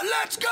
Let's go!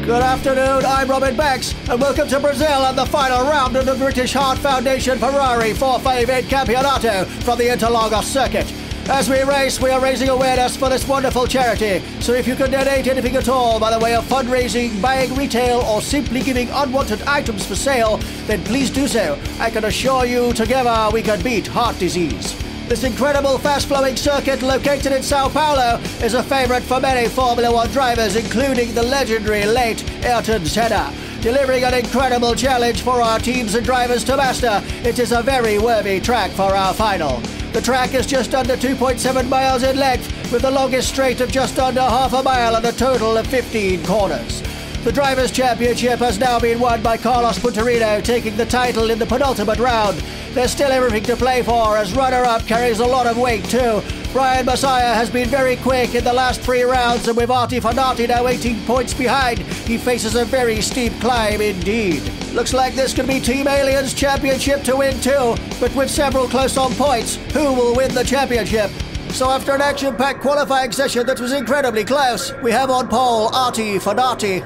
Good afternoon, I'm Robin Banks, and welcome to Brazil and the final round of the British Heart Foundation Ferrari 458 Campionato from the Interlagos circuit. As we race, we are raising awareness for this wonderful charity, so if you can donate anything at all by the way of fundraising, buying retail, or simply giving unwanted items for sale, then please do so. I can assure you, together we can beat heart disease. This incredible fast-flowing circuit located in Sao Paulo is a favourite for many Formula One drivers, including the legendary late Ayrton Senna. Delivering an incredible challenge for our teams and drivers to master, it is a very worthy track for our final. The track is just under 2.7 miles in length, with the longest straight of just under half a mile and a total of 15 corners. The Drivers' Championship has now been won by Carlos Punterino, taking the title in the penultimate round. There's still everything to play for, as runner-up carries a lot of weight too. Brian Messiah has been very quick in the last 3 rounds, and with Artie Fanati now 18 points behind, he faces a very steep climb indeed. Looks like this could be Team Alien's championship to win too, but with several close on points, who will win the championship? So after an action-packed qualifying session that was incredibly close, we have on pole Artie Fanati.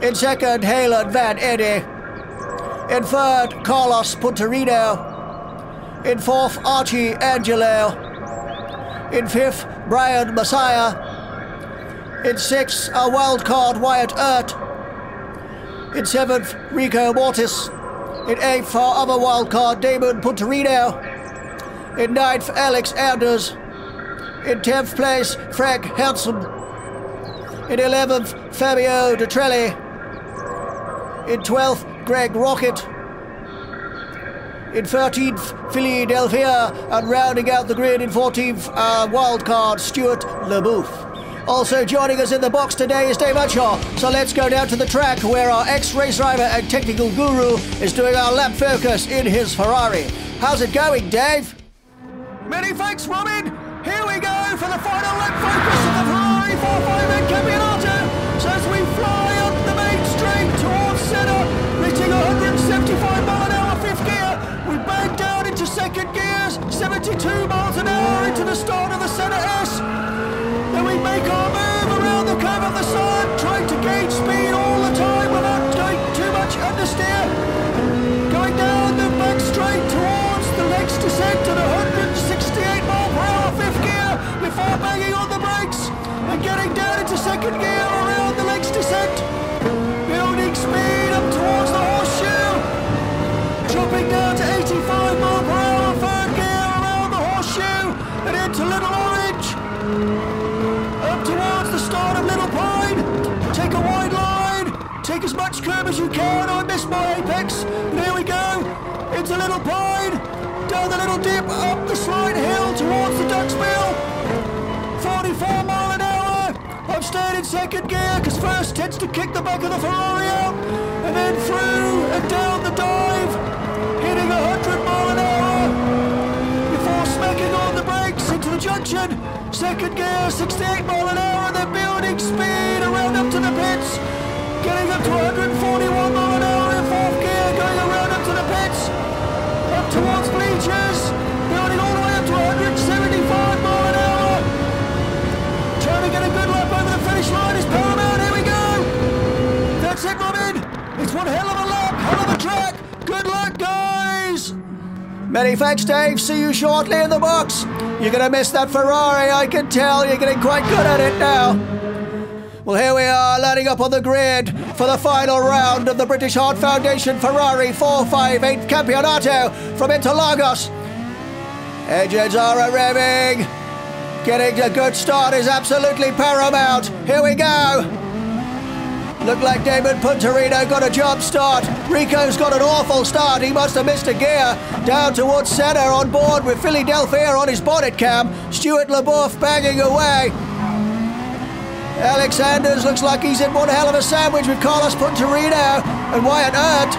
In second, HALEN VAN EDDIE. In third, Carlos Punterino. In fourth, Archie Angelo. In fifth, Brian Messiah. In sixth, our wildcard WYATT ERT. In seventh, RICO MORTIS. In eighth, our other wildcard DAMON PUNTERINO. In ninth, Alex Anders. In 10th place, Frank Hansen. In 11th, Fabio Detrelli. In 12th, Greg Rocket. In 13th, Philly Delphia, and rounding out the grid in 14th, wildcard STEW LEBOEuf. Also joining us in the box today is Dave Unshaw, so let's go down to the track where our ex-race driver and technical guru is doing our lap focus in his Ferrari. How's it going, Dave? Many thanks, Robin. Here we go for the final lap focus of the Ferrari 458 Campionato. So as we fly up the main straight towards center, reaching 175 mile an hour fifth gear, we bang down into second gears, 72 miles an hour into the start of the center S. Then we make our move around the curve of the side, trying to gauge speed all the time without going too much understeer. Going down the back straight towards the next descent at 168 mile per hour fifth gear before banging on the brakes and getting down into second gear around the next descent. Building speed up towards the horseshoe. Dropping down to 85 mile per hour third gear around the horseshoe and into Little Orange. Up towards the start of Little Pine. Take a wide line. Take as much curb as you can. I missed my apex. But here we go. Into Little Pine. Down the little dip. Up the slight hill towards the Ducks Mill. 44 mile an hour. I'm staying in second gear because first tends to kick the back of the Ferrari out. And then through and down the dive. Hitting 100 mile an hour. Before smacking on the brakes into the junction. Second gear, 68 mile an hour, and then building speed around up to the pits. Getting up to 141 mile an hour in fourth gear, going around up to the pits. Up towards bleachers, building all the way up to 175 mile an hour. Trying to get a good lap over the finish line is paramount. Here we go. That's it, Robin. It's one hell of a lap, hell of a track. Good luck, guys. Many thanks, Dave. See you shortly in the box. You're going to miss that Ferrari, I can tell. You're getting quite good at it now. Well, here we are, lining up on the grid for the final round of the British Heart Foundation Ferrari 458 Campionato from Interlagos. Engines are revving. Getting a good start is absolutely paramount. Here we go. Looked like Damon Punterino got a jump start. Rico's got an awful start. He must have missed a gear. Down towards center on board with Philly Delphia on his bonnet cam. STEW LEBOEuf banging away. Alex Anders looks like he's in one hell of a sandwich with Carlos Punterino and WYATT ERT.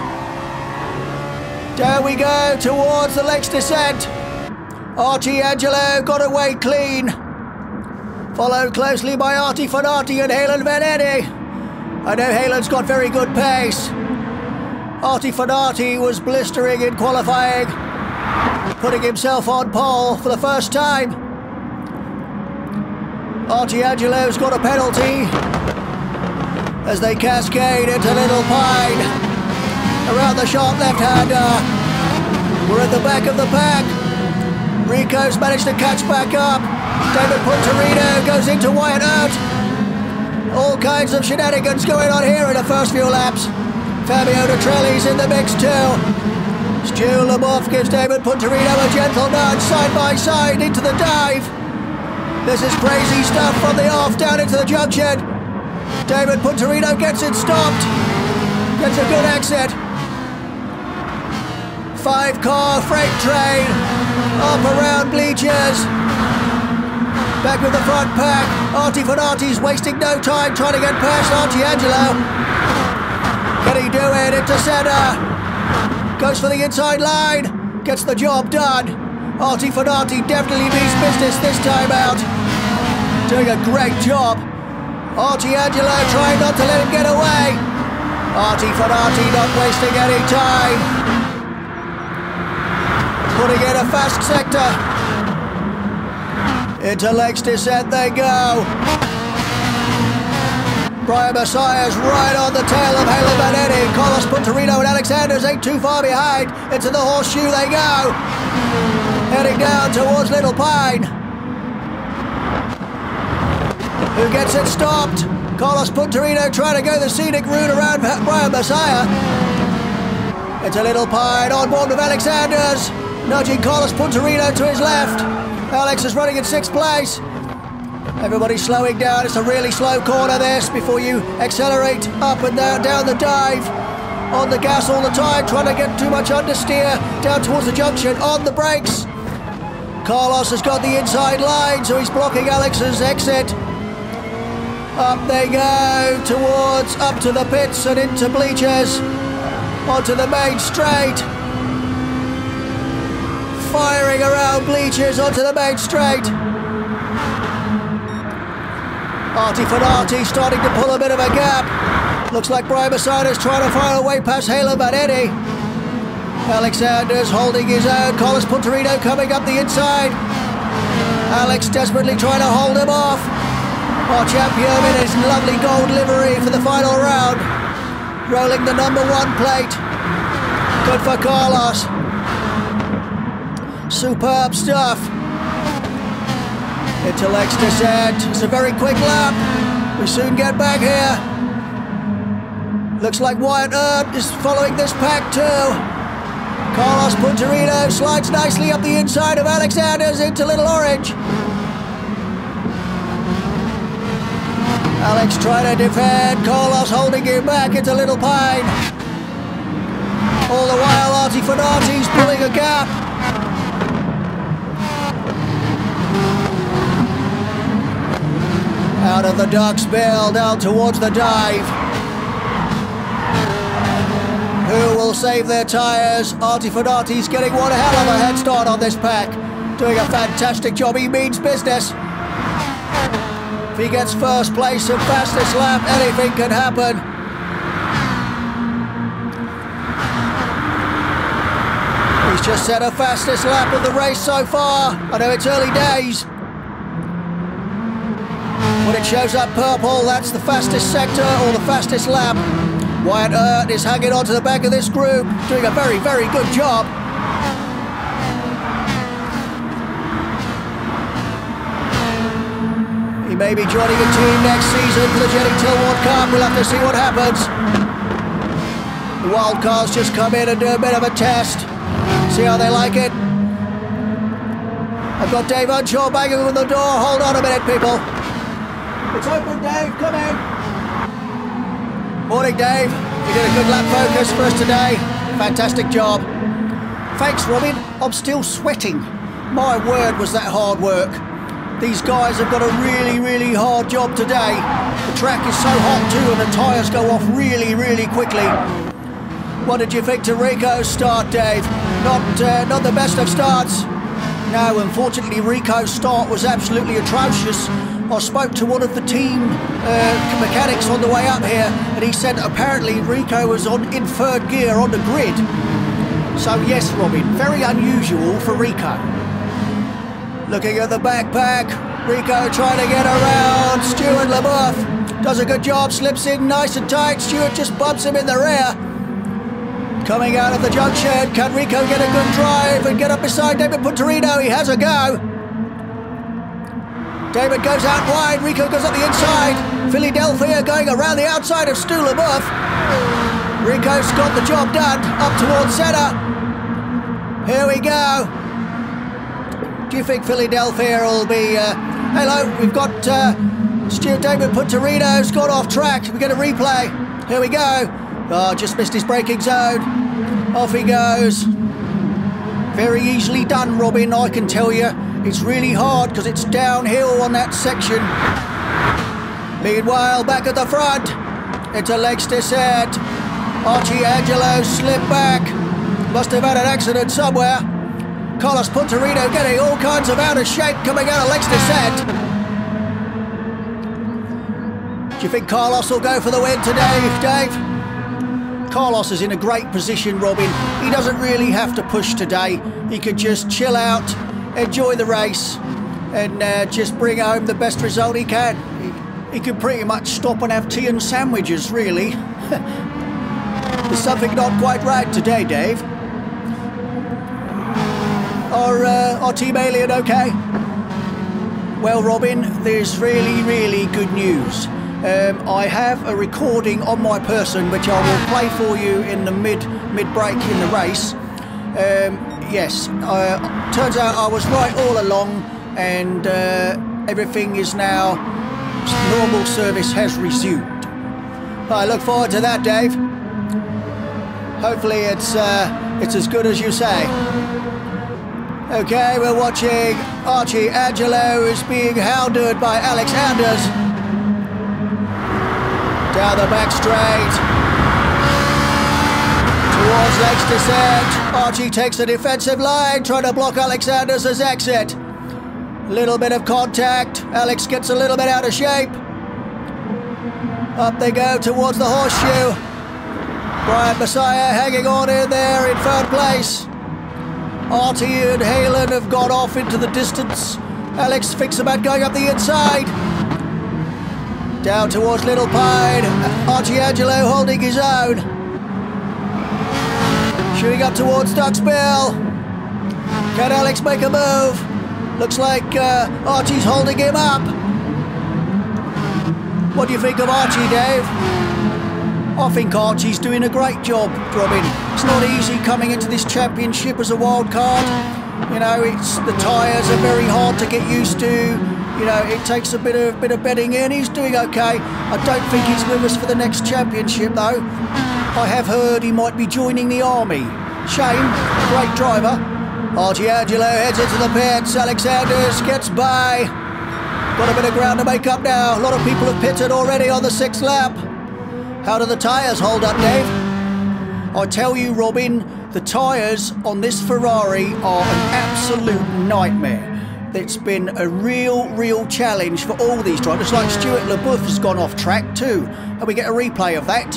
Down we go towards the next descent. Archie Angelo got away clean. followed closely by Archie and HALEN VAN EDDIE. I know HALEN's got very good pace. Archie was blistering in qualifying, putting himself on pole for the first time. Archie Angelo's got a penalty as they cascade into Little Pine. Around the sharp left-hander. We're at the back of the pack. Rico's managed to catch back up. Damon Punterino goes into WYATT ERT. All kinds of shenanigans going on here in the first few laps. Fabio Detrelli's in the mix too. STEW LEBOEuf gives Damon Punterino a gentle nudge side by side into the dive. This is crazy stuff from the off down into the junction. Damon Punterino gets it stopped. Gets a good exit. 5-car freight train up around bleachers. Back with the front pack. Archie's wasting no time trying to get past Archie Angelo. Can he do it? Into centre. Goes for the inside line. Gets the job done. Archie definitely means business this time out. Doing a great job. Archie Angelo trying not to let him get away. Archie not wasting any time. Putting in a fast sector. Into legs descent they go. Brian Messiah's right on the tail of HALEN VAN EDDIE. Carlos Punterino and Alex Anders ain't too far behind. Into the horseshoe they go. Heading down towards Little Pine. Who gets it stopped? Carlos Punterino trying to go the scenic route around Brian Messiah. Into Little Pine, on board with Alex Anders. Nudging Carlos Punterino to his left. Alex is running in 6th place. Everybody's slowing down. It's a really slow corner this before you accelerate up and down the dive. On the gas all the time, trying to get too much understeer down towards the junction. On the brakes. Carlos has got the inside line, so he's blocking Alex's exit. Up they go towards up to the pits and into bleachers. Onto the main straight. Firing around bleachers onto the main straight. Archie starting to pull a bit of a gap. Looks like Brian Messiah is trying to find a way past HALEN VAN EDDIE. Alex Anders holding his own. Carlos Punterino coming up the inside. Alex desperately trying to hold him off. Our champion in his lovely gold livery for the final round. Rolling the number 1 plate. Good for Carlos. Superb stuff. Into legs descent. It's a very quick lap. We soon get back here. Looks like WYATT ERT is following this pack too. Carlos Punterino slides nicely up the inside of Alex Anders into Little Orange. Alex trying to defend. Carlos holding him back into Little Pine. All the while Archie's pulling a gap. Out of the duck's bill, down towards the dive. Who will save their tyres? Archie's getting one hell of a head start on this pack. Doing a fantastic job, he means business. If he gets first place and fastest lap, anything can happen. He's just set a fastest lap of the race so far. I know it's early days. When it shows up purple, that's the fastest sector or the fastest lap. WYATT ERT is hanging on to the back of this group, doing a very, very good job. He may be joining a team next season for the Jetting Tilward Cup. We'll have to see what happens. The wildcards just come in and do a bit of a test. See how they like it. I've got Dave Unshaw banging on the door. Hold on a minute, people. It's open, Dave. Come in. Morning, Dave. You did a good lap focus for us today. Fantastic job. Thanks, Robin. I'm still sweating. My word, was that hard work. These guys have got a really, really hard job today. The track is so hot too, and the tyres go off really, really quickly. What did you think to Rico's start, Dave? Not the best of starts. No, unfortunately, Rico's start was absolutely atrocious. I spoke to one of the team mechanics on the way up here, and he said apparently Rico was in third gear on the grid. So yes, Robin, very unusual for Rico. Looking at the backpack, Rico trying to get around STEW LEBOEUF. Does a good job, slips in nice and tight. Stewart just bumps him in the rear. Coming out of the junction, can Rico get a good drive and get up beside Damon Punterino? He has a go. David goes out wide, Rico goes up the inside. Philadelphia going around the outside of STEW LEBOEUF. Rico's got the job done, up towards centre. Here we go. Do you think Philadelphia will be... hello, we've got Stuart Damon Punterino's gone off track. We get a replay. Here we go. Oh, just missed his braking zone. Off he goes. Very easily done, Robin, I can tell you. It's really hard because it's downhill on that section. Meanwhile, back at the front, into legs descent. Archie Angelo slipped back. Must have had an accident somewhere. Carlos Punterino getting all kinds of out of shape coming out of legs descent. Do you think Carlos will go for the win today, Dave? Carlos is in a great position, Robin. He doesn't really have to push today. He could just chill out, enjoy the race, and just bring home the best result he can. He could pretty much stop and have tea and sandwiches, really. There's something not quite right today, Dave. Our team alien okay? Well, Robin, there's really good news. I have a recording on my person which I will play for you in the mid-break in the race. Yes, turns out I was right all along, and everything is now, normal service has resumed. I look forward to that, Dave. Hopefully it's as good as you say. Okay, we're watching Archie Angelo is being hounded by Alex Anders. Down the back straight. Towards legs descent. Archie takes the defensive line, trying to block Alex Anders' exit. Little bit of contact. Alex gets a little bit out of shape. Up they go towards the horseshoe. Brian Messiah hanging on in there in third place. Artie and HALEN have gone off into the distance. Alex thinks about going up the inside. Down towards Little Pine. Archie Angelo holding his own. Shooting up towards Ducksbill. Can Alex make a move? Looks like Archie's holding him up. What do you think of Archie, Dave? I think Archie's doing a great job, Robin. It's not easy coming into this championship as a wild card. You know, the tyres are very hard to get used to. You know, it takes a bit of bedding in. He's doing okay. I don't think he's with us for the next championship, though. I have heard he might be joining the army. Shame, great driver. Archie Angelo heads into the pits. Alexanders gets by. Got a bit of ground to make up now. A lot of people have pitted already on the 6th lap. How do the tyres hold up, Dave? I tell you, Robin, the tyres on this Ferrari are an absolute nightmare. It's been a real challenge for all these drivers. Like Stuart LeBeouf has gone off track too. And we get a replay of that.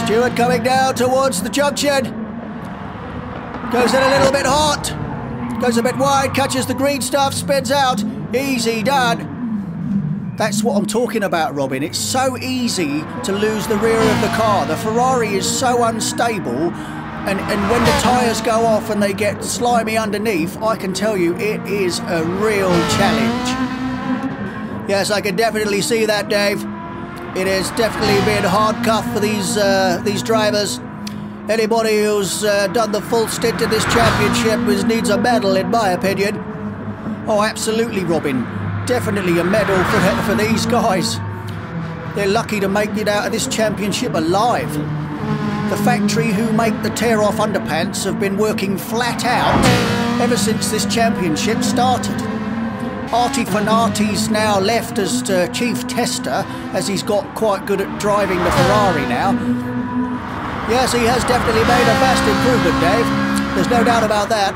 Stuart coming down towards the junction. Goes in a little bit hot. Goes a bit wide, catches the green stuff, spins out. Easy done. That's what I'm talking about, Robin. It's so easy to lose the rear of the car. The Ferrari is so unstable, and when the tyres go off and they get slimy underneath, I can tell you it is a real challenge. Yes, I can definitely see that, Dave. It has definitely been hard cuff for these drivers. Anybody who's done the full stint in this championship needs a medal, in my opinion. Oh, absolutely, Robin. Definitely a medal for these guys. They're lucky to make it out of this championship alive. The factory who make the tear-off underpants have been working flat out ever since this championship started. Artie Fanati's now left as chief tester, as he's got quite good at driving the Ferrari now. Yes, he has definitely made a vast improvement, Dave. There's no doubt about that.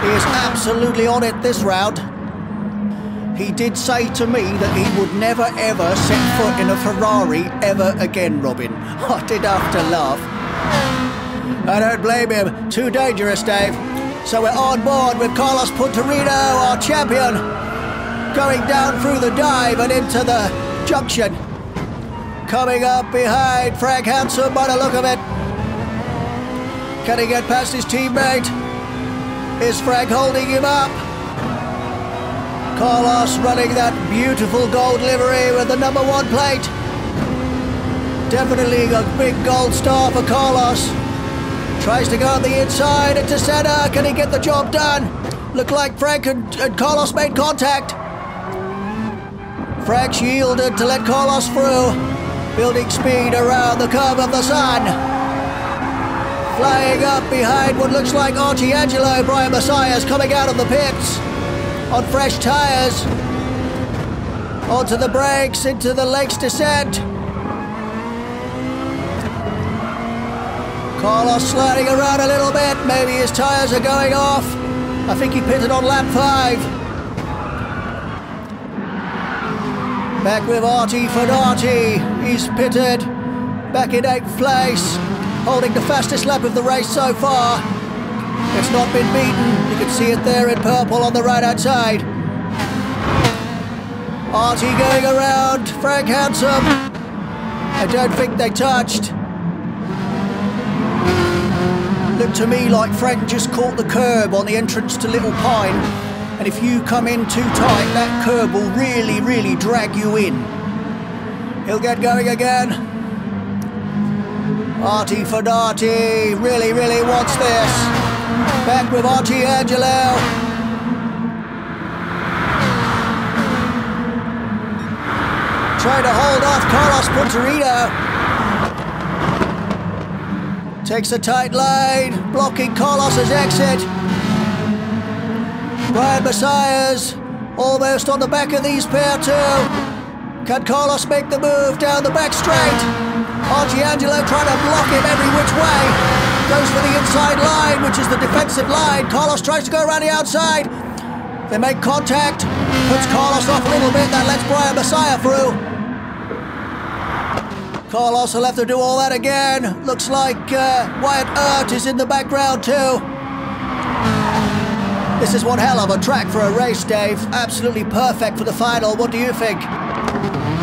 He is absolutely on it this round. he did say to me that he would never ever set foot in a Ferrari ever again, Robin. I did have to laugh. I don't blame him. Too dangerous, Dave. So we're on board with Carlos Punterino, our champion, going down through the dive and into the junction. Coming up behind Frank Hansen by the look of it. Can he get past his teammate? Is Frank holding him up? Carlos running that beautiful gold livery with the #1 plate. Definitely a big gold star for Carlos. Tries to go on the inside into centre. Can he get the job done? Looked like Frank and Carlos made contact. Frank yielded to let Carlos through. Building speed around the curve of the sun. Flying up behind what looks like Archie Angelo. Brian Messiah's coming out of the pits on fresh tyres. Onto the brakes, into the Lakes descent. Carlos sliding around a little bit. Maybe his tyres are going off. I think he pitted on lap 5. Back with Artie Fernati. He's pitted. Back in 8th place. Holding the fastest lap of the race so far. It's not been beaten. You can see it there in purple on the right-hand side. Artie going around Frank Hansen. I don't think they touched. Looked to me like Frank just caught the curb on the entrance to Little Pine, and if you come in too tight, that curb will really, really drag you in. He'll get going again. Artie Fernati really, really wants this. Back with Archie Angelo. Trying to hold off Carlos Punterino. Takes a tight line, blocking Carlos's exit. Brian Messiah's almost on the back of these pair too. Can Carlos make the move down the back straight? Archie Angelo trying to block him every which way. Goes for the inside line, which is the defensive line. Carlos tries to go around the outside. They make contact, puts Carlos off a little bit, that lets Brian Messiah through. Carlos will have to do all that again. Looks like WYATT ERT is in the background too. This is one hell of a track for a race, Dave. Absolutely perfect for the final. What do you think?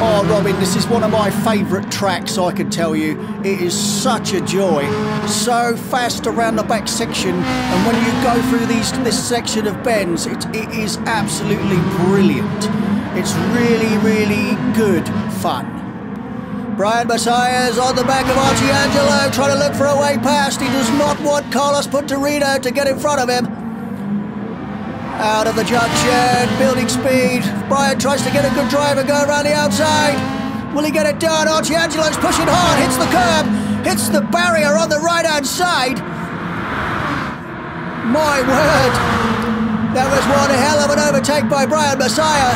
Oh, Robin, this is one of my favourite tracks, I can tell you. It is such a joy. So fast around the back section, and when you go through this section of bends, it is absolutely brilliant. It's really, really good fun. Brian Messiah's on the back of Archie Angelo, trying to look for a way past. He does not want Carlos Punterino to get in front of him. Out of the junction, building speed. Brian tries to get a good drive and go around the outside. Will he get it done? Archie Angelo's pushing hard, hits the curb, hits the barrier on the right-hand side. My word. That was one hell of an overtake by Brian Messiah.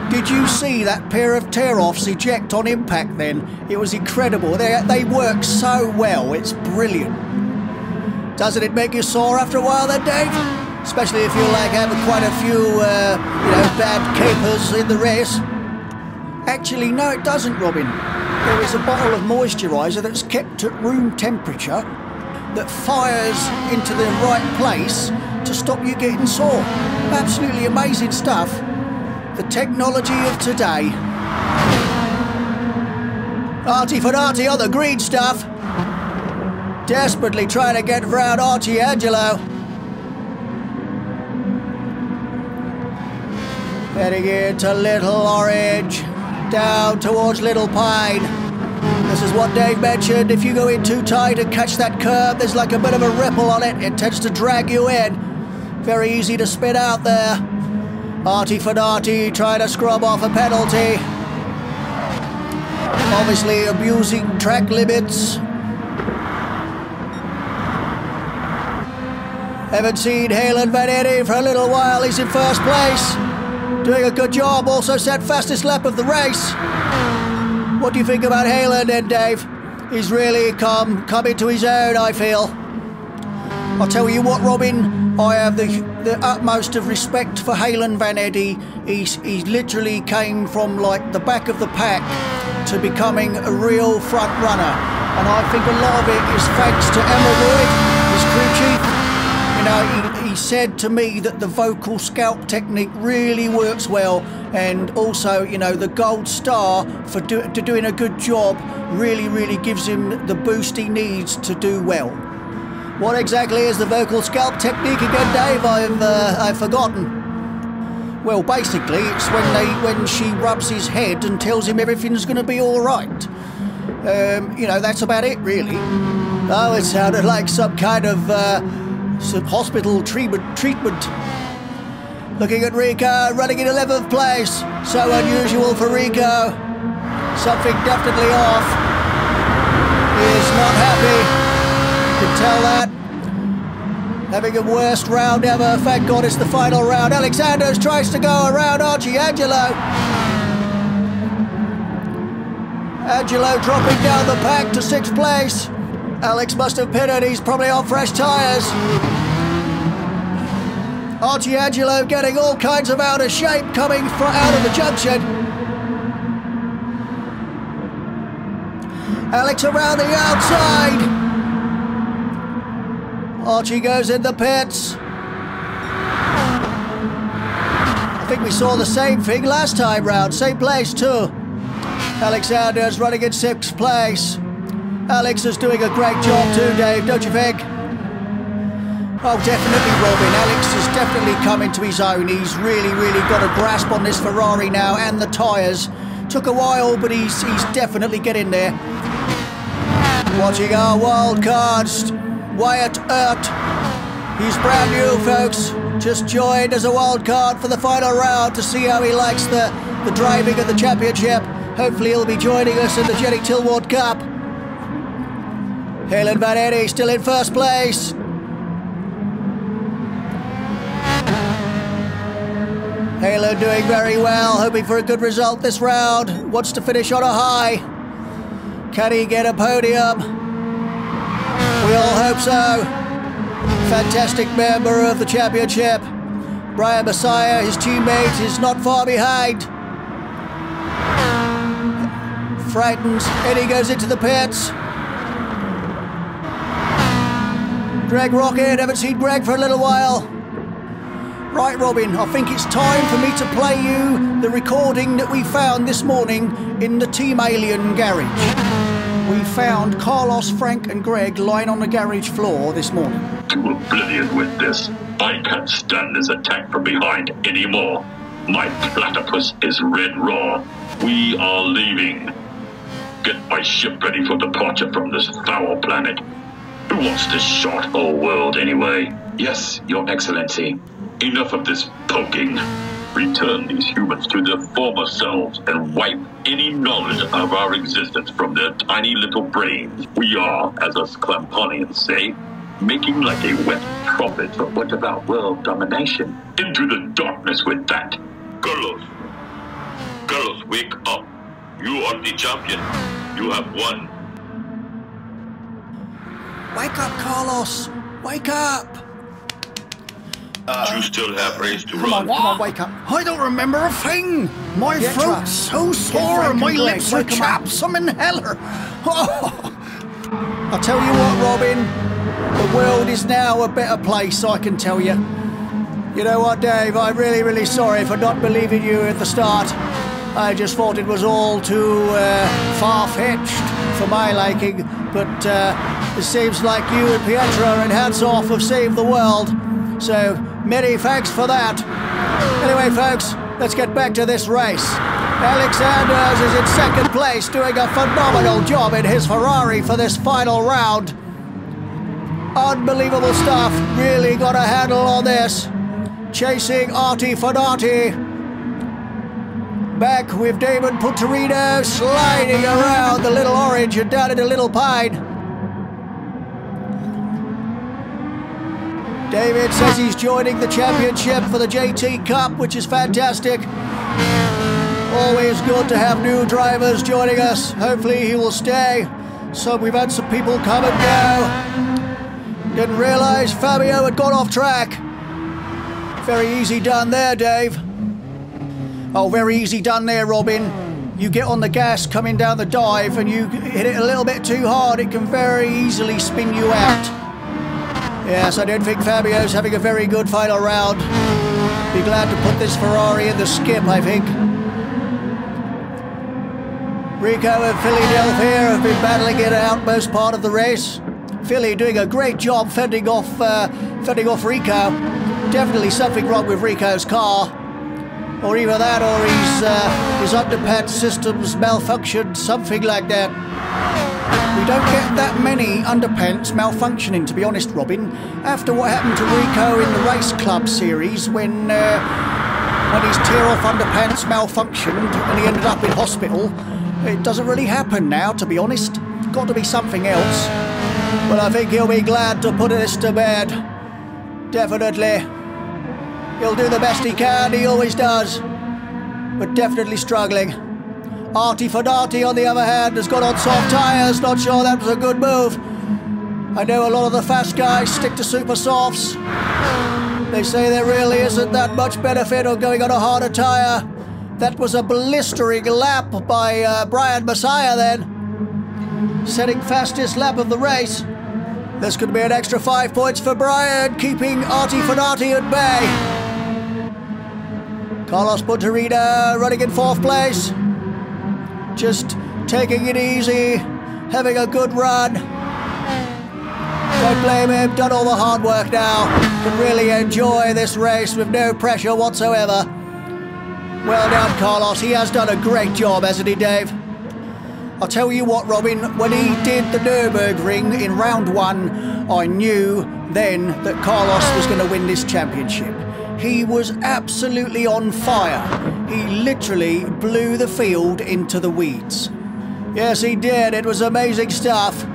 Did you see that pair of tear-offs eject on impact then? It was incredible. They work so well. It's brilliant. Doesn't it make you sore after a while then, Dave? Especially if you're like having quite a few, bad capers in the race. Actually, no, it doesn't, Robin. There is a bottle of moisturiser that's kept at room temperature that fires into the right place to stop you getting sore. Absolutely amazing stuff. The technology of today. Artie Fernati on the green stuff. Desperately trying to get round Archie Angelo. Heading into Little Orange, down towards Little Pine. This is what Dave mentioned. If you go in too tight and catch that curb, there's like a bit of a ripple on it. It tends to drag you in. Very easy to spin out there. Artie Fernati trying to scrub off a penalty. Obviously abusing track limits. Haven't seen HALEN VAN EDDIE for a little while. He's in first place. Doing a good job. Also set fastest lap of the race. What do you think about HALEN then, Dave? He's really come into his own, I feel. I'll tell you what, Robin. I have the utmost of respect for HALEN VAN EDDIE. He literally came from like the back of the pack to becoming a real front runner, and I think a lot of it is thanks to Emma, his crew chief. You know, he said to me that the vocal scalp technique really works well, and also, you know, the gold star for doing a good job really gives him the boost he needs to do well. What exactly is the vocal scalp technique again, Dave? I've forgotten. Well, basically, it's when she rubs his head and tells him everything's going to be all right. You know, that's about it, really. Oh, it sounded like some kind of some hospital treatment. Looking at Rico, running in 11th place. So unusual for Rico. Something definitely off. He is not happy. You can tell that. Having a worst round ever. Thank God it's the final round. Alexanders tries to go around Archie Angelo. Angelo dropping down the pack to 6th place. Alex must have pitted. He's probably on fresh tyres. Archie Angelo getting all kinds of out of shape coming out of the junction. Alex around the outside. Archie goes in the pits. I think we saw the same thing last time round. Same place too. Alexander's running in 6th place. Alex is doing a great job too, Dave, don't you think? Oh, definitely, Robin. Alex has definitely come into his own. He's really got a grasp on this Ferrari now and the tyres. Took a while, but he's definitely getting there. Watching our wild cards, WYATT ERT. He's brand new, folks. Just joined as a wild card for the final round to see how he likes the driving of the championship. Hopefully he'll be joining us in the Jenny Tillward Cup. HALEN VAN EDDIE still in 1st place. HALEN doing very well, hoping for a good result this round. Wants to finish on a high. Can he get a podium? We all hope so. Fantastic member of the championship. Brian Messiah, his teammate, is not far behind. Frightens, Eddie goes into the pits. Greg Rocket, haven't seen Greg for a little while. Right, Robin, I think it's time for me to play you the recording that we found this morning in the Team Alien garage. We found Carlos, Frank and Greg lying on the garage floor this morning. To oblivion with this. I can't stand this attack from behind anymore. My platypus is red raw. We are leaving. Get my ship ready for departure from this foul planet. Who wants this short whole world anyway? Yes, Your Excellency. Enough of this poking. Return these humans to their former selves and wipe any knowledge of our existence from their tiny little brains. We are, as us Clamponians say, making like a wet trumpet. But what about world domination? Into the darkness with that. Carlos, wake up. You are the champion. You have won. Wake up, Carlos. Wake up. You still have race to Come run. on, wake up. I don't remember a thing. My Get throat's drunk. so sore and my Greg, lips are wake 'em up. chapped. Some inhaler. Oh. I'll tell you what, Robin. The world is now a better place, I can tell you. You know what, Dave? I'm really sorry for not believing you at the start. I just thought it was all too far-fetched for my liking. But it seems like you and Pietro and Hats Off have saved the world. So, many thanks for that. Anyway, folks, let's get back to this race. Alexanders is in 2nd place, doing a phenomenal job in his Ferrari for this final round. Unbelievable stuff. Really got a handle on this. Chasing Artie Fadati. Back with Damon Punterino sliding around the Little Orange and down into Little Pine. David says he's joining the championship for the JT Cup, which is fantastic. Always good to have new drivers joining us. Hopefully he will stay. So we've had some people come and go. Didn't realise Fabio had gone off track. Very easy done there, Dave. Oh, very easy done there, Robin. You get on the gas coming down the dive and you hit it a little bit too hard, it can very easily spin you out. Yes, I don't think Fabio's having a very good final round. Be glad to put this Ferrari in the skip, I think. Rico and Philly Delphia have been battling it out most part of the race. Philly doing a great job fending off Rico. Definitely something wrong with Rico's car. Or either that or his underpants systems malfunctioned, something like that. We don't get that many underpants malfunctioning, to be honest, Robin. After what happened to Rico in the Race Club series when his tear-off underpants malfunctioned and he ended up in hospital, it doesn't really happen now, to be honest. Got to be something else. But I think he'll be glad to put this to bed. Definitely. He'll do the best he can, he always does. But definitely struggling. Artie Fadati, on the other hand, has got on soft tyres. Not sure that was a good move. I know a lot of the fast guys stick to super softs. They say there really isn't that much benefit of going on a harder tyre. That was a blistering lap by Brian Messiah then. Setting fastest lap of the race. This could be an extra 5 points for Brian, keeping Artie Fadati at bay. Carlos Punterino running in 4th place. Just taking it easy, having a good run. Don't blame him, done all the hard work now. Can really enjoy this race with no pressure whatsoever. Well done, Carlos. He has done a great job, hasn't he, Dave? I'll tell you what, Robin, when he did the Nürburgring in round 1, I knew then that Carlos was going to win this championship. He was absolutely on fire. He literally blew the field into the weeds. Yes, he did. It was amazing stuff.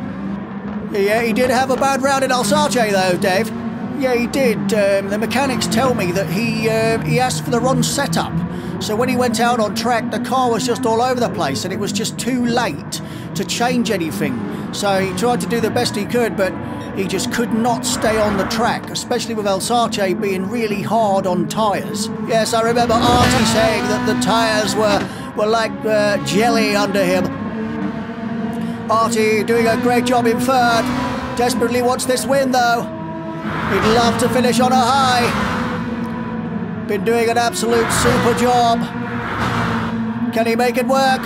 Yeah, he did have a bad round in Alsace, though, Dave. Yeah, he did. The mechanics tell me that he asked for the wrong setup. So when he went out on track, the car was just all over the place and it was just too late to change anything. So he tried to do the best he could, but he just could not stay on the track, especially with Alsace being really hard on tyres. Yes, I remember Artie saying that the tyres were like jelly under him. Artie doing a great job in 3rd. Desperately wants this win, though. He'd love to finish on a high. Been doing an absolute super job. Can he make it work?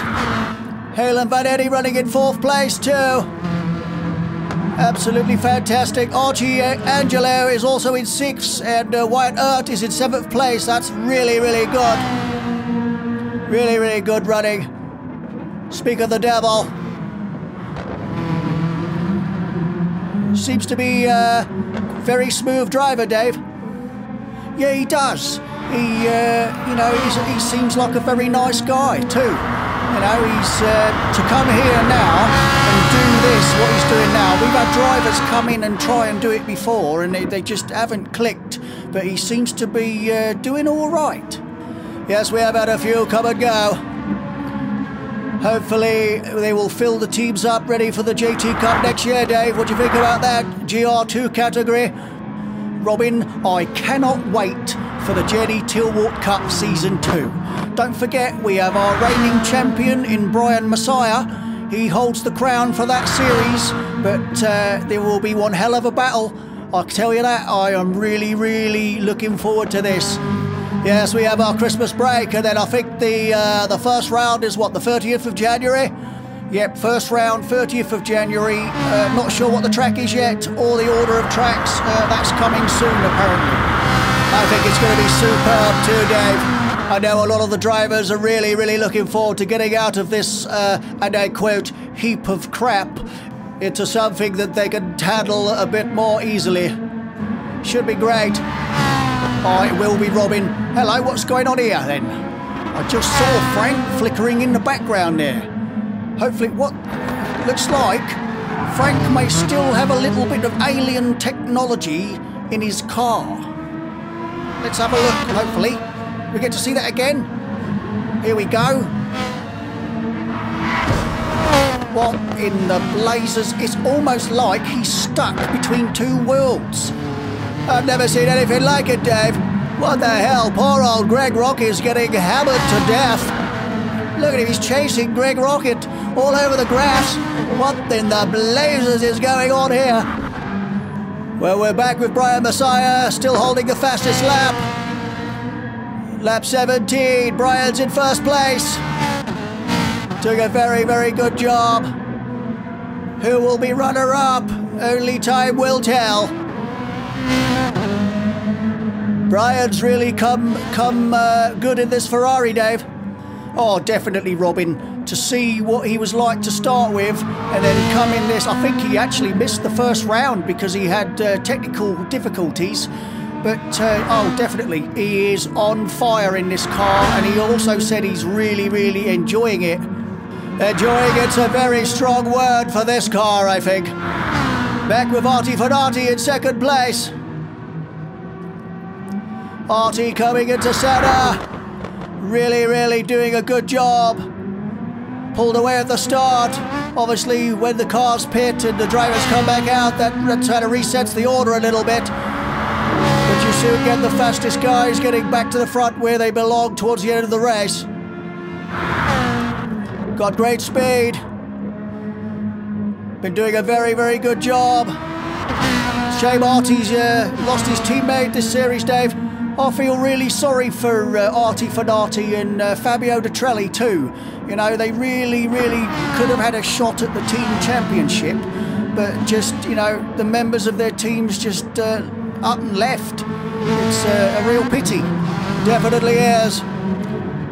HALEN VAN EDDIE running in 4th place too. Absolutely fantastic. Archie Angelo is also in 6th and WYATT ERT is in 7th place. That's really, really good. Really, really good running. Speak of the devil. Seems to be a very smooth driver, Dave. Yeah, he does. He seems like a very nice guy too. You know, he's to come here now and do this, what he's doing now. We've had drivers come in and try and do it before, and they just haven't clicked. But he seems to be doing all right. Yes, we have had a few come and go. Hopefully they will fill the teams up ready for the JT Cup next year, Dave. What do you think about that? GR2 category? Robin, I cannot wait for the Jenny Tilwart Cup Season 2. Don't forget, we have our reigning champion in Brian Messiah. He holds the crown for that series, but there will be one hell of a battle. I'll tell you that. I am really, really looking forward to this. Yes, we have our Christmas break, and then I think the first round is what, the 30th of January? Yep, first round, 30th of January. Not sure what the track is yet, or the order of tracks. That's coming soon, apparently. I think it's going to be superb too, Dave. I know a lot of the drivers are really, really looking forward to getting out of this, and I quote, heap of crap into something that they can handle a bit more easily. Should be great. Oh, it will be, Robin. Hello, what's going on here, then? I just saw Frank flickering in the background there. Hopefully, what looks like Frank may still have a little bit of alien technology in his car. Let's have a look, hopefully. We get to see that again. Here we go. What in the blazers? It's almost like he's stuck between two worlds. I've never seen anything like it, Dave. What the hell? Poor old Greg Rocket's getting hammered to death. Look at him, he's chasing Greg Rocket all over the grass. What in the blazes is going on here? Well, we're back with Brian Messiah, still holding the fastest lap. Lap 17, Brian's in first place. Doing a very, very good job. Who will be runner-up? Only time will tell. Brian's really come good in this Ferrari, Dave. Oh, definitely, Robin. To see what he was like to start with and then come in this. I think he actually missed the first round because he had technical difficulties. But, oh, definitely, he is on fire in this car. And he also said he's really, really enjoying it. Enjoying it's a very strong word for this car, I think. Back with Archie Fanati in second place. Archie coming into centre. Really, really doing a good job. Pulled away at the start. Obviously, when the cars pit and the drivers come back out, that kind of resets the order a little bit. But you soon get the fastest guys getting back to the front where they belong towards the end of the race. Got great speed. Been doing a very, very good job. Shame Artie's lost his teammate this series, Dave. I feel really sorry for Archie Fanati and Fabio Detrelli too. You know, they really, really could have had a shot at the team championship, but just, you know, the members of their teams just up and left. It's a real pity. Definitely is.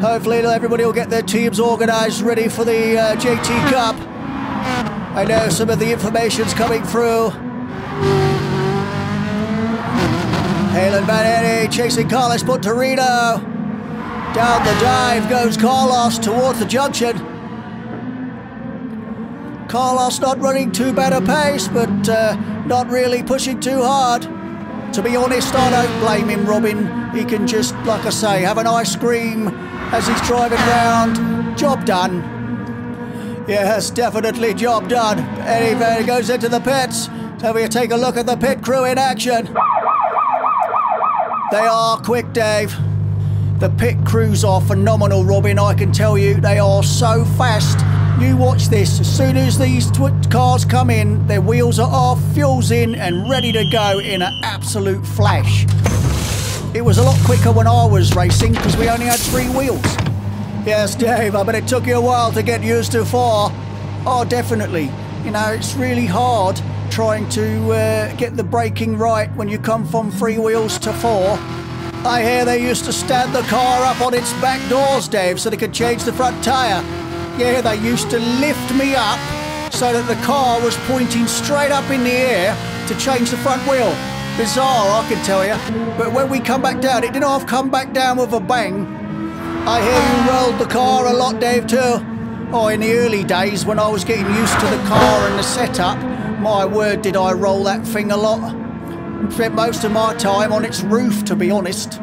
Hopefully everybody will get their teams organised, ready for the JT Cup. I know some of the information's coming through. HALEN VAN EDDIE chasing Carlos Punterino. Down the dive goes Carlos towards the junction. Carlos not running too bad a pace, but not really pushing too hard. To be honest, I don't blame him, Robin. He can just, like I say, have an ice cream as he's driving round. Job done. Yes, definitely job done. Anyway, he goes into the pits. So we take a look at the pit crew in action. They are quick, Dave. The pit crews are phenomenal, Robin, I can tell you. They are so fast. You watch this. As soon as these cars come in, their wheels are off, fuel's in, and ready to go in an absolute flash. It was a lot quicker when I was racing because we only had 3 wheels. Yes, Dave, I bet it took you a while to get used to 4. Oh, definitely. You know, it's really hard trying to get the braking right when you come from 3 wheels to 4. I hear they used to stand the car up on its back doors, Dave, so they could change the front tyre. Yeah, they used to lift me up so that the car was pointing straight up in the air to change the front wheel. Bizarre, I can tell you. But when we come back down, it didn't half come back down with a bang. I hear you rolled the car a lot, Dave, too. Oh, in the early days when I was getting used to the car and the setup, my word, did I roll that thing a lot. Spent most of my time on its roof, to be honest.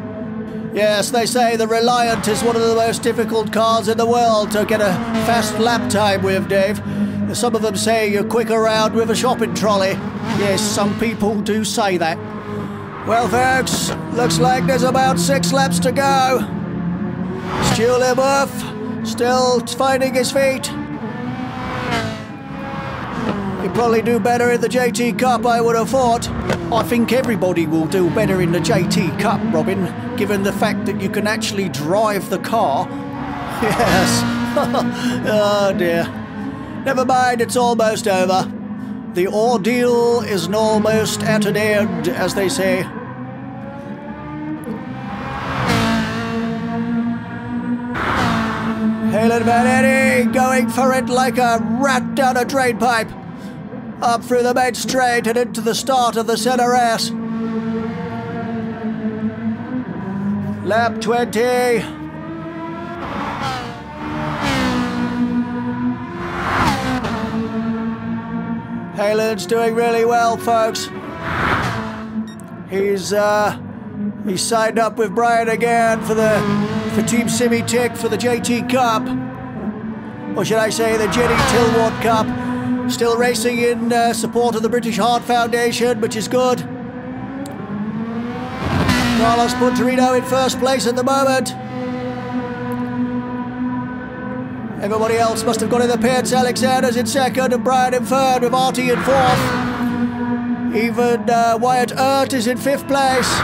Yes, they say the Reliant is one of the most difficult cars in the world to get a fast lap time with, Dave. Some of them say you're quick around with a shopping trolley. Yes, some people do say that. Well, folks, looks like there's about 6 laps to go. STEW LEBOEuf still finding his feet. He'll probably do better in the JT Cup, I would have thought. I think everybody will do better in the JT Cup, Robin, given the fact that you can actually drive the car. Yes. Oh dear. Never mind, it's almost over. The ordeal is almost at an end, as they say. HALEN VAN EDDIE going for it like a rat down a drain pipe. Up through the main straight and into the start of the centre S. Lap 20. HALEN's doing really well, folks. He's signed up with Brian again for Team Simi Tick for the JT Cup. Or should I say the Jenny Tilward Cup. Still racing in support of the British Heart Foundation, which is good. Carlos Punterino in first place at the moment. Everybody else must have got in the pits. Alexander's in second and Brian in third with Artie in fourth. Even WYATT ERT is in fifth place.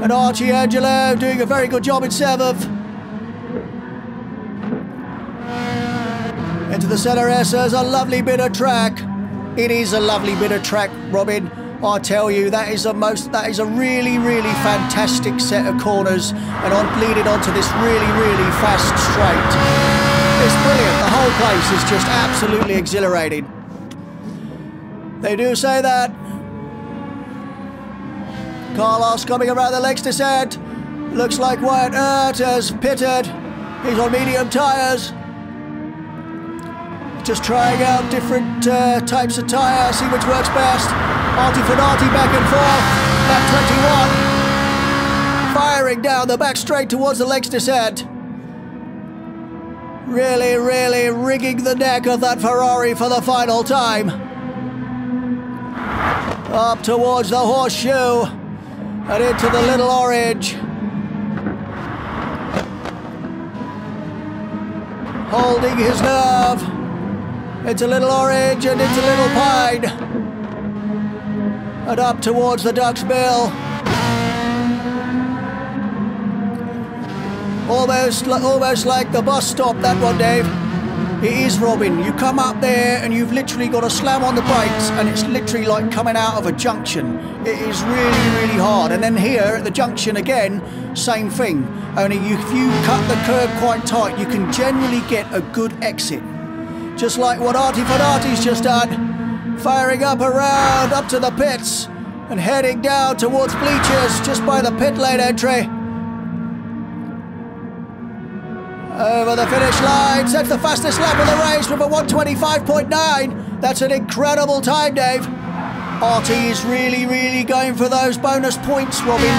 And Archie Angelo doing a very good job in seventh. Into the centre there's a lovely bit of track. It is a lovely bit of track, Robin. I tell you, that is a really, really fantastic set of corners and leading onto this really, really fast straight. It's brilliant. The whole place is just absolutely exhilarating. They do say that. Carlos coming around the Lakes descent. Looks like WYATT ERT has pitted. He's on medium tyres. Just trying out different types of tyre, see which works best. Artie Fanati back and forth. Lap 21. Firing down the back straight towards the Lakes descent. Really, really rigging the neck of that Ferrari for the final time. Up towards the horseshoe and into the little orange. Holding his nerve. Into little orange and into little pine. And up towards the Duck's Bill. Almost like the bus stop, that one, Dave. It is, Robin. You come up there and you've literally got to slam on the brakes and it's literally like coming out of a junction. It is really, really hard. And then here at the junction again, same thing. Only if you cut the curb quite tight, you can generally get a good exit. Just like what Artie Fanati's just done. Firing up around, up to the pits and heading down towards bleachers just by the pit lane entry. Over the finish line, sets the fastest lap of the race with a 1:25.9. That's an incredible time, Dave. Artie is really, really going for those bonus points, Robin.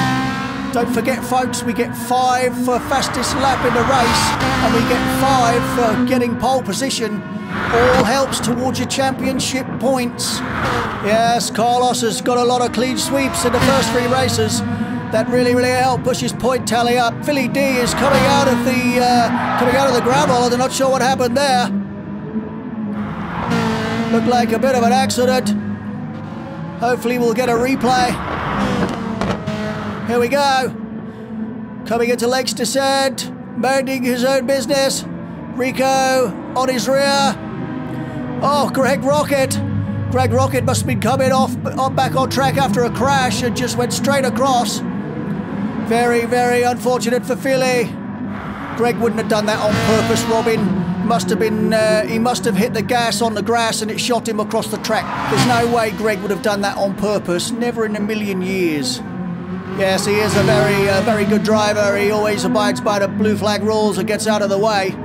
Don't forget, folks, we get 5 for fastest lap in the race, and we get 5 for getting pole position. All helps towards your championship points. Yes, Carlos has got a lot of clean sweeps in the first 3 races. That really, really helped push his point tally up. Philly D is coming out of the gravel, and they're not sure what happened there. Looked like a bit of an accident. Hopefully we'll get a replay. Here we go. Coming into Lakes descent, minding his own business. Rico on his rear. Oh, Greg Rocket. Greg Rocket must have been coming back on track after a crash and just went straight across. Very, very unfortunate for Philly. Greg wouldn't have done that on purpose, Robin. He must have hit the gas on the grass and it shot him across the track. There's no way Greg would have done that on purpose. Never in a million years. Yes, he is a very good driver. He always abides by the blue flag rules and gets out of the way.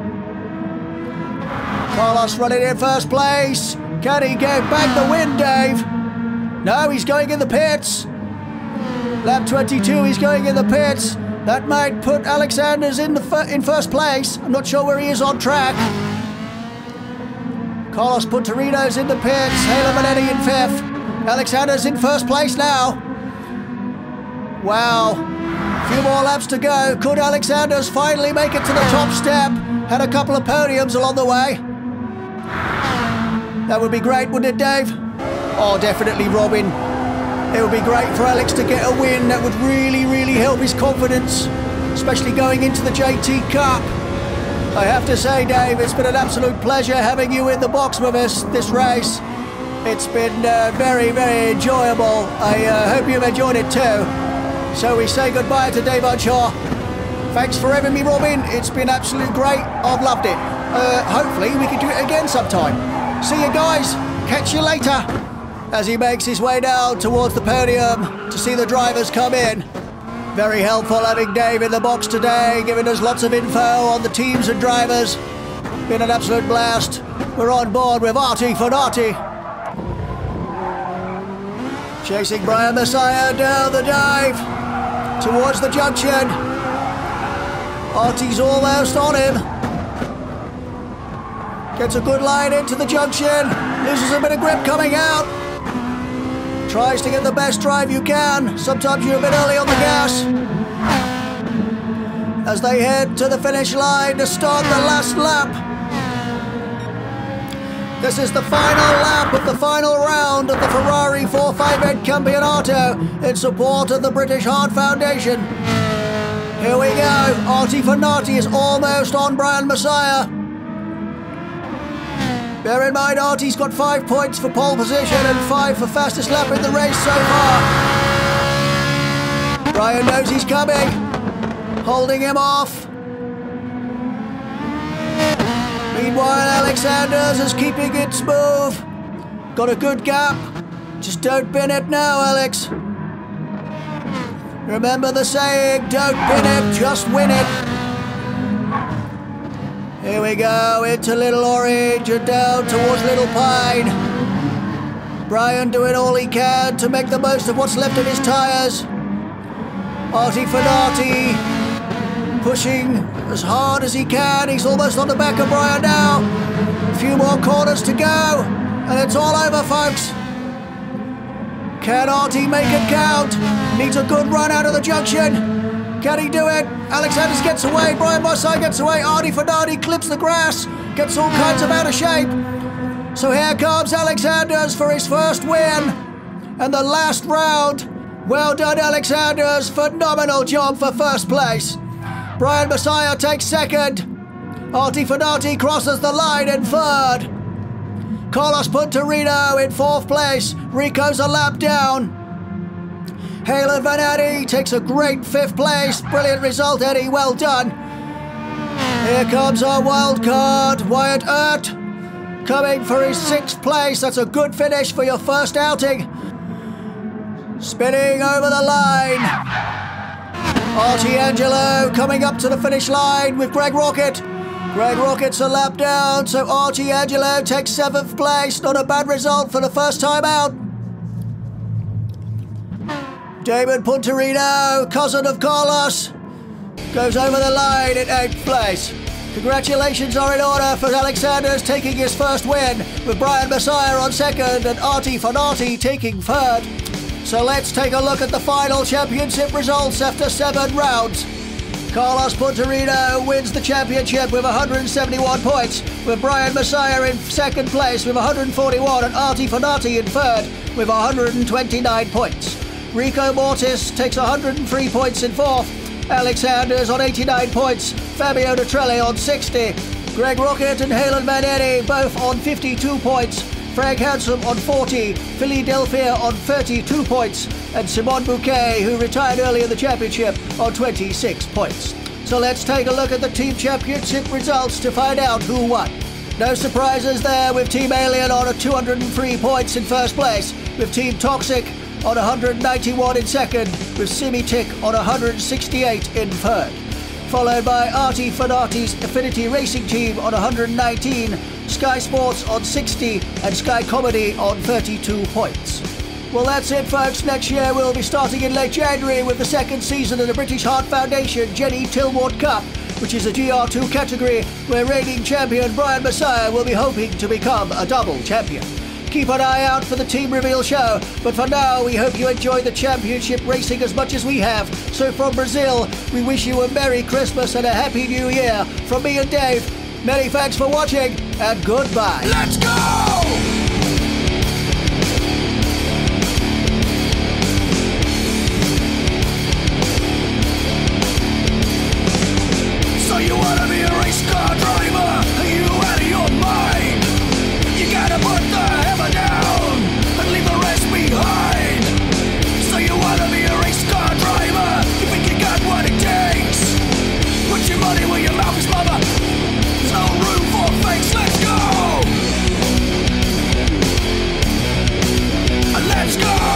Carlos running in first place. Can he get back the win, Dave? No, he's going in the pits. Lap 22, he's going in the pits. That might put Alexander's in first place. I'm not sure where he is on track. Carlos Punterino's in the pits. HALEN VAN EDDIE in 5th. Alexander's in first place now. Wow. A few more laps to go. Could Alexander's finally make it to the top step? Had a couple of podiums along the way. That would be great, wouldn't it, Dave? Oh, definitely, Robin. It would be great for Alex to get a win. That would really, really help his confidence, especially going into the JT Cup. I have to say, Dave, it's been an absolute pleasure having you in the box with us this race. It's been very, very enjoyable. I hope you've enjoyed it too. So we say goodbye to Dave Unshaw. Thanks for having me, Robin. It's been absolutely great. I've loved it. Hopefully we can do it again sometime. See you guys. Catch you later. As he makes his way down towards the podium to see the drivers come in. Very helpful having Dave in the box today, giving us lots of info on the teams and drivers. Been an absolute blast. We're on board with Artie Fanati. Chasing Brian Messiah down the dive towards the junction. Artie's almost on him. Gets a good line into the junction. Loses a bit of grip coming out. Tries to get the best drive you can. Sometimes you're a bit early on the gas. As they head to the finish line to start the last lap. This is the final lap of the final round of the Ferrari 458 Campionato in support of the British Heart Foundation. Here we go. Artie Fanati is almost on Brian Messiah. Bear in mind, Artie's got 5 points for pole position and 5 for fastest lap in the race so far. Brian knows he's coming, holding him off. Meanwhile, Alexander's is keeping it smooth. Got a good gap. Just don't bin it now, Alex. Remember the saying, don't bin it, just win it. Here we go, into Little Orange and down towards Little Pine. Brian doing all he can to make the most of what's left of his tyres. Artie Fanati pushing as hard as he can. He's almost on the back of Brian now. A few more corners to go, and it's all over, folks. Can Artie make it count? Needs a good run out of the junction. Can he do it? Alexander gets away. Brian Messiah gets away. Artie Fanati clips the grass. Gets all kinds of out of shape. So here comes Alexander's for his first win. And the last round. Well done, Alexander's. Phenomenal job for first place. Brian Messiah takes second. Artie Fanati crosses the line in third. Carlos Punterino in fourth place. Rico's a lap down. HALEN VAN EDDIE takes a great fifth place. Brilliant result, Eddie. Well done. Here comes our wild card, WYATT ERT, coming for his sixth place. That's a good finish for your first outing. Spinning over the line. Archie Angelo coming up to the finish line with Greg Rocket. Greg Rocket's a lap down, so Archie Angelo takes seventh place. Not a bad result for the first time out. Damon Punterino, cousin of Carlos, goes over the line in eighth place. Congratulations are in order for Alexander's taking his first win, with Brian Messiah on second and Artie Fanati taking third. So let's take a look at the final championship results after 7 rounds. Carlos Punterino wins the championship with 171 points, with Brian Messiah in second place with 141 and Artie Fanati in third with 129 points. RICO MORTIS takes 103 points in fourth, Alexander's on 89 points, Fabio Detrelli on 60, Greg Rocket and HALEN VAN EDDIE both on 52 points, Frank Hansen on 40, Philly Delphia on 32 points, and Simon Bouquet, who retired early in the championship, on 26 points. So let's take a look at the team championship results to find out who won. No surprises there, with Team Alien on 203 points in first place, with Team Toxic on 191 in second, with Simitic on 168 in third. Followed by Artie Fanati's Affinity Racing Team on 119, Sky Sports on 60, and Sky Comedy on 32 points. Well, that's it, folks. Next year we'll be starting in late January with the second season of the British Heart Foundation Jenny Tilmort Cup, which is a GR2 category where reigning champion Brian Messiah will be hoping to become a double champion. Keep an eye out for the team reveal show, but for now we hope you enjoy the championship racing as much as we have. So from Brazil, we wish you a Merry Christmas and a Happy New Year. From me and Dave, many thanks for watching and goodbye. Let's go! So you wanna be a race car driver? Are you out of your mind? You gotta put the hammer down and leave the rest behind. So you wanna be a race car driver? You think you got what it takes? Put your money where your mouth is, mother. There's no room for fakes. Let's go! Let's go!